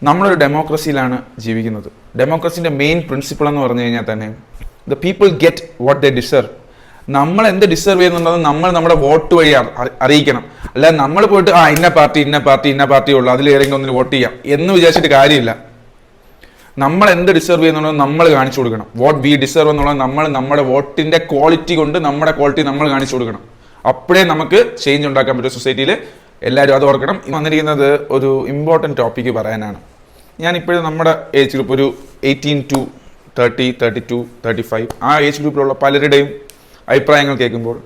നമ്മളൊരു ഡെമോക്രസിയിലാണ് ജീവിക്കുന്നത്. ഡെമോക്രസിൻ്റെ main principle എന്ന് പറഞ്ഞു കഴിഞ്ഞാൽ തന്നെ the people get what they deserve. നമ്മൾ എന്ത് ഡിസർവ് ചെയ്യുന്നുണ്ടെന്ന് നമ്മൾ നമ്മുടെ വോട്ട് വഴി അറിയിക്കണം. അല്ലാതെ നമ്മൾ പോയിട്ട് ഇന്ന പാർട്ടി ഉള്ളൂ, അതിൽ ഏതെങ്കിലും ഒന്നിന് വോട്ട് ചെയ്യാം എന്ന് വിചാരിച്ചിട്ട് കാര്യമില്ല. നമ്മൾ എന്ത് ഡിസർവ് ചെയ്യുന്നുണ്ടെന്ന് നമ്മൾ കാണിച്ചു കൊടുക്കണം. വാട്ട് വി ഡിസർവ് എന്നുള്ളത് നമ്മൾ നമ്മുടെ വോട്ടിൻ്റെ ക്വാളിറ്റി കൊണ്ട് നമ്മുടെ ക്വാളിറ്റി നമ്മൾ കാണിച്ചു കൊടുക്കണം. അപ്പോഴേ നമുക്ക് ചേഞ്ച് ഉണ്ടാക്കാൻ പറ്റും സൊസൈറ്റിയിൽ. എല്ലാവരും അത് ഓർക്കണം. വന്നിരിക്കുന്നത് ഒരു ഇമ്പോർട്ടൻറ്റ് ടോപ്പിക്ക് പറയാനാണ്. ഞാനിപ്പോഴും നമ്മുടെ ഏജ് ഗ്രൂപ്പ് ഒരു 18 to 30, 32, 35 ആ ഏജ് ഗ്രൂപ്പിലുള്ള പലരുടെയും അഭിപ്രായങ്ങൾ കേൾക്കുമ്പോൾ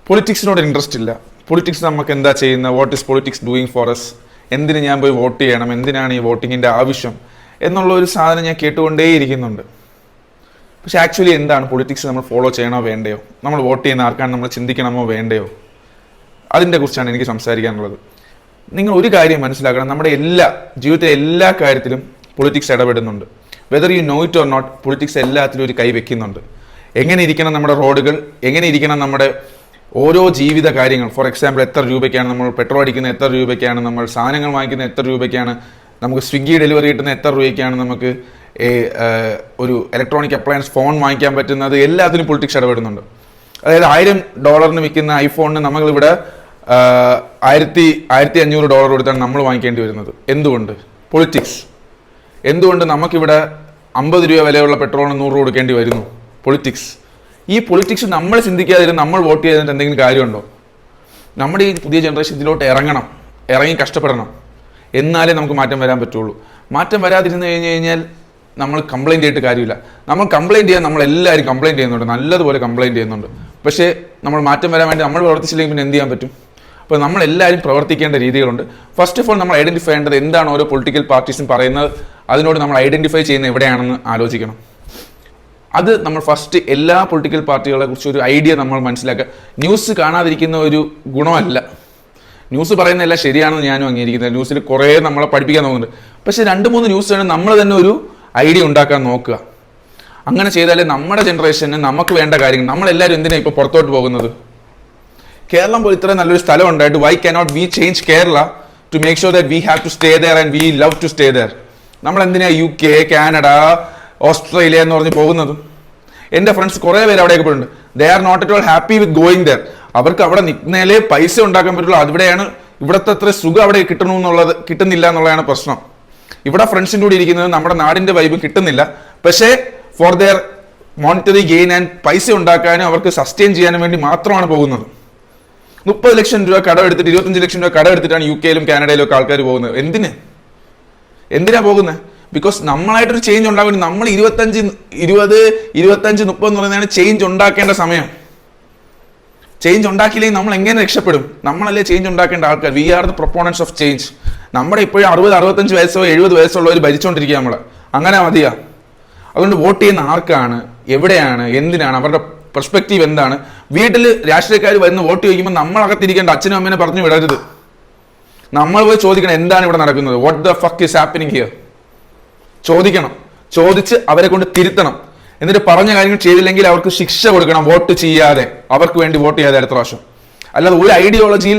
പൊളിറ്റിക്സിനോട് ഇൻട്രസ്റ്റ് ഇല്ല. പൊളിറ്റിക്സ് നമുക്ക് എന്താ ചെയ്യുന്നത്, what is politics doing for us, എന്തിന് ഞാൻ പോയി വോട്ട് ചെയ്യണം, എന്തിനാണ് ഈ വോട്ടിങ്ങിൻ്റെ ആവശ്യം എന്നുള്ള ഒരു സാധനം ഞാൻ കേട്ടുകൊണ്ടേയിരിക്കുന്നുണ്ട്. പക്ഷെ ആക്ച്വലി എന്താണ് പൊളിറ്റിക്സ്, നമ്മൾ ഫോളോ ചെയ്യണോ വേണ്ടയോ, നമ്മൾ വോട്ട് ചെയ്യുന്ന ആർക്കാണ് നമ്മൾ ചിന്തിക്കണമോ വേണ്ടയോ, അതിൻ്റെ കുറിച്ചാണ് എനിക്ക് സംസാരിക്കാനുള്ളത്. നിങ്ങൾ ഒരു കാര്യം മനസ്സിലാക്കണം, നമ്മുടെ ജീവിതത്തിലെ എല്ലാ കാര്യത്തിലും പൊളിറ്റിക്സ് ഇടപെടുന്നുണ്ട്. Whether you know it or not, politics എല്ലാത്തിലും ഒരു കൈ വെക്കുന്നുണ്ട്. എങ്ങനെ ഇരിക്കണം നമ്മുടെ റോഡുകൾ, എങ്ങനെ ഇരിക്കണം നമ്മുടെ ഓരോ ജീവിത കാര്യങ്ങൾ. ഫോർ എക്സാമ്പിൾ, എത്ര രൂപയ്ക്കാണ് നമ്മൾ പെട്രോൾ അടിക്കുന്നത്, എത്ര രൂപയ്ക്കാണ് നമ്മൾ സാധനങ്ങൾ വാങ്ങിക്കുന്നത്, എത്ര രൂപയ്ക്കാണ് നമുക്ക് സ്വിഗ്ഗി ഡെലിവറി കിട്ടുന്നത്, എത്ര രൂപയ്ക്കാണ് നമുക്ക് ഒരു ഇലക്ട്രോണിക് അപ്ലയൻസ് ഫോൺ വാങ്ങിക്കാൻ പറ്റുന്നത്, എല്ലാത്തിനും പൊളിറ്റിക്സ് ഇടപെടുന്നുണ്ട്. അതായത് $1000 വിൽക്കുന്ന ഐഫോണിന് നമ്മളിവിടെ $1500 കൊടുത്താണ് നമ്മൾ വാങ്ങിക്കേണ്ടി വരുന്നത്. എന്തുകൊണ്ട്? പൊളിറ്റിക്സ്. എന്തുകൊണ്ട് നമുക്കിവിടെ 50 രൂപ വിലയുള്ള പെട്രോളിന് 100 രൂപ കൊടുക്കേണ്ടി വരുന്നു? പൊളിറ്റിക്സ്. ഈ പൊളിറ്റിക്സ് നമ്മൾ ചിന്തിക്കാതിരുന്ന് നമ്മൾ വോട്ട് ചെയ്തിട്ട് എന്തെങ്കിലും കാര്യമുണ്ടോ? നമ്മുടെ ഈ പുതിയ ജനറേഷൻ ഇതിലോട്ട് ഇറങ്ങി കഷ്ടപ്പെടണം. എന്നാലേ നമുക്ക് മാറ്റം വരാൻ പറ്റുള്ളൂ. മാറ്റം വരാതിരുന്ന് കഴിഞ്ഞാൽ നമ്മൾ കംപ്ലൈൻറ്റ് ചെയ്തിട്ട് കാര്യമില്ല. നമ്മൾ കംപ്ലൈൻറ്റ് ചെയ്യാൻ നമ്മളെല്ലാവരും കംപ്ലൈൻറ്റ് ചെയ്യുന്നുണ്ട്, നല്ലതുപോലെ കംപ്ലൈൻറ്റ് ചെയ്യുന്നുണ്ട്. പക്ഷേ നമ്മൾ മാറ്റം വരാൻ വേണ്ടി നമ്മൾ പ്രവർത്തിച്ചില്ലെങ്കിൽ പിന്നെ എന്ത് ചെയ്യാൻ പറ്റും? അപ്പോൾ നമ്മളെല്ലാവരും പ്രവർത്തിക്കേണ്ട രീതികളുണ്ട്. ഫസ്റ്റ് ഓഫ് ഓൾ നമ്മൾ ഐഡൻറ്റിഫൈ ചെയ്യേണ്ടത് എന്താണ് ഓരോ പൊളിറ്റിക്കൽ പാർട്ടീസും പറയുന്നത്, അതിനോട് നമ്മൾ ഐഡൻറ്റിഫൈ ചെയ്യുന്നത് എവിടെയാണെന്ന് ആലോചിക്കണം. അത് നമ്മൾ ഫസ്റ്റ് എല്ലാ പൊളിറ്റിക്കൽ പാർട്ടികളെ കുറിച്ച് ഒരു ഐഡിയ നമ്മൾ മനസ്സിലാക്കുക. ന്യൂസ് കാണാതിരിക്കുന്ന ഒരു ഗുണമല്ല. ന്യൂസ് പറയുന്നതെല്ലാം ശരിയാണെന്ന് ഞാനും അംഗീകരിക്കുന്നത്. ന്യൂസിൽ കുറേ നമ്മളെ പഠിപ്പിക്കാൻ നോക്കുന്നുണ്ട്. പക്ഷേ 2-3 ന്യൂസ് വേണം നമ്മൾ തന്നെ ഒരു ഐഡിയ ഉണ്ടാക്കാൻ നോക്കുക. അങ്ങനെ ചെയ്താലേ നമ്മുടെ ജനറേഷന് നമുക്ക് വേണ്ട കാര്യങ്ങൾ, നമ്മളെല്ലാവരും എന്തിനാണ് ഇപ്പോൾ പുറത്തോട്ട് പോകുന്നത്? കേരളം പോലെ ഇത്രയും നല്ലൊരു സ്ഥലം ഉണ്ടായിട്ട് why cannot we change Kerala to make sure that we have to stay there and we love to stay there? നമ്മൾ എന്തിനാ UK, കാനഡ, ഓസ്ട്രേലിയ എന്ന് പറഞ്ഞ് പോകുന്നത്? എൻ്റെ ഫ്രണ്ട്സ് കുറേ പേര് അവിടെയൊക്കെ പോയിട്ടുണ്ട്. They are not at all happy with going there. അവർക്ക് അവിടെ നിൽക്കുന്നതിലേ പൈസ ഉണ്ടാക്കാൻ പറ്റുള്ളൂ. അവിടെയാണ് ഇവിടുത്തെ അത്ര സുഖം അവിടെ കിട്ടുന്നില്ല എന്നുള്ളതാണ് പ്രശ്നം. ഇവിടെ ഫ്രണ്ട്സിൻ്റെ കൂടി ഇരിക്കുന്നത് നമ്മുടെ നാടിൻ്റെ വൈബ് കിട്ടുന്നില്ല. പക്ഷേ for their monetary gain and പൈസ ഉണ്ടാക്കാനും അവർക്ക് സസ്റ്റെയിൻ ചെയ്യാനും വേണ്ടി മാത്രമാണ് പോകുന്നത്. 30 ലക്ഷം രൂപ കടമെടുത്തിട്ട് 25 ലക്ഷം രൂപ കടമെടുത്തിട്ടാണ് UK യിലും കാനഡയിലും ഒക്കെ ആൾക്കാർ പോകുന്നത്. എന്തിനാ പോകുന്നത്? ബിക്കോസ് നമ്മളായിട്ടൊരു ചേഞ്ച് ഉണ്ടാക്കാൻ വേണ്ടി നമ്മൾ 25, 30 എന്ന് പറയുന്നതാണ് ചേഞ്ച് ഉണ്ടാക്കേണ്ട സമയം. ചേഞ്ച് ഉണ്ടാക്കിയില്ലെങ്കിൽ നമ്മൾ എങ്ങനെ രക്ഷപ്പെടും? നമ്മളല്ലേ ചേഞ്ച് ഉണ്ടാക്കേണ്ട ആൾക്കാർ. We are the proponents of change. നമ്മുടെ ഇപ്പോഴും 60, 65 വയസ്സോ 70 വയസ്സുള്ളവർ ഭരിച്ചുകൊണ്ടിരിക്കുക നമ്മൾ. അങ്ങനെ മതിയാ? അതുകൊണ്ട് വോട്ട് ചെയ്യുന്ന ആർക്കാണ്, എവിടെയാണ്, എന്തിനാണ്, അവരുടെ പെർസ്പെക്റ്റീവ് എന്താണ്? വീട്ടിൽ രാഷ്ട്രീയക്കാർ വരുന്ന വോട്ട് ചോദിക്കുമ്പോൾ നമ്മളകത്തിരിക്കേണ്ട അച്ഛനും അമ്മേനെ പറഞ്ഞു വിടരുത്. നമ്മൾ പോയി ചോദിക്കണം എന്താണ് ഇവിടെ നടക്കുന്നത്, what the fuck is happening here. ചോദിക്കണം, ചോദിച്ച് അവരെ കൊണ്ട് തിരുത്തണം. എന്നിട്ട് പറഞ്ഞ കാര്യങ്ങൾ ചെയ്തില്ലെങ്കിൽ അവർക്ക് ശിക്ഷ കൊടുക്കണം, വോട്ട് ചെയ്യാതെ, അവർക്ക് വേണ്ടി വോട്ട് ചെയ്യാതെ അടുത്ത പ്രാവശ്യം. അല്ലാതെ ഒരു ഐഡിയോളജിയിൽ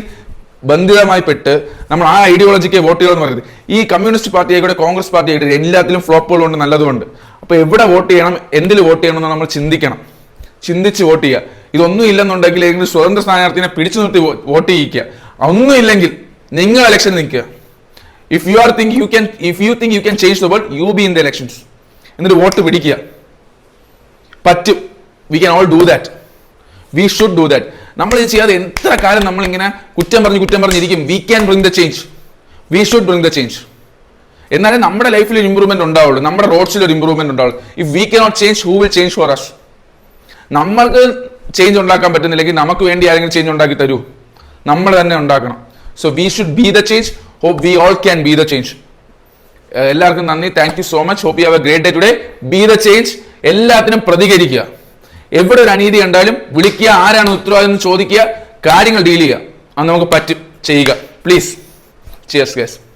ബന്ധിതമായി പെട്ട് നമ്മൾ ആ ഐഡിയോളജിക്ക് വോട്ട് ചെയ്യുക എന്ന് പറയുന്നത്. ഈ കമ്മ്യൂണിസ്റ്റ് പാർട്ടി ആയിക്കോട്ടെ, കോൺഗ്രസ് പാർട്ടി ആയിക്കോട്ടെ, എല്ലാത്തിലും ഫ്ലോപ്പുകളുണ്ട്, നല്ലതുകൊണ്ട്. അപ്പോൾ എവിടെ വോട്ട് ചെയ്യണം, എന്തിൽ വോട്ട് ചെയ്യണം എന്ന് നമ്മൾ ചിന്തിക്കണം. ചിന്തിച്ച് വോട്ട് ചെയ്യുക. ഇതൊന്നും ഇല്ലെന്നുണ്ടെങ്കിൽ ഏതെങ്കിലും സ്വതന്ത്ര സ്ഥാനാർത്ഥിനെ പിടിച്ചു നിർത്തി വോട്ട് ചെയ്യിക്കുക. ഒന്നും ഇല്ലെങ്കിൽ നിങ്ങൾ ഇലക്ഷൻ നിൽക്കുക. If you think you can change the world, you be in the elections. എന്നിട്ട് വോട്ട് പിടിക്കുക. പറ്റും. We can all do that. We should do that. നമ്മൾ ഇത് ചെയ്യാതെ എത്ര കാലം നമ്മളിങ്ങനെ കുറ്റം പറഞ്ഞിരിക്കും? We can bring the change. We should bring the change. എന്നാലേ നമ്മുടെ ലൈഫിൽ ഒരു ഇമ്പ്രൂവ്മെന്റ് ഉണ്ടാവുള്ളൂ, നമ്മുടെ റോഡ്സിൽ ഒരു ഇമ്പ്രൂവ്മെന്റ് ഉണ്ടാവുള്ളൂ. If we cannot change, who will change for us? നമ്മൾക്ക് ചേഞ്ച് ഉണ്ടാക്കാൻ പറ്റുന്നില്ലെങ്കിൽ നമുക്ക് വേണ്ടി ആരെങ്കിലും ചേഞ്ച് ഉണ്ടാക്കി തരൂ? നമ്മൾ തന്നെ ഉണ്ടാക്കണം. So we should be the change. Hope we all can be the change. എല്ലാവർക്കും നന്ദി. Thank you so much. Hope you have a great day today. Be the change. എല്ലാത്തിനും പ്രതികരിക്കുക. എവിടെ ഒരു അനീതി കണ്ടാലും വിളിക്കുക, ആരാണ് ഉത്തരവാദിത്തം എന്ന് ചോദിക്കുക, കാര്യങ്ങൾ ഡീൽ ചെയ്യുക. അത് നമുക്ക് പറ്റും ചെയ്യുക. പ്ലീസ്. Cheers guys.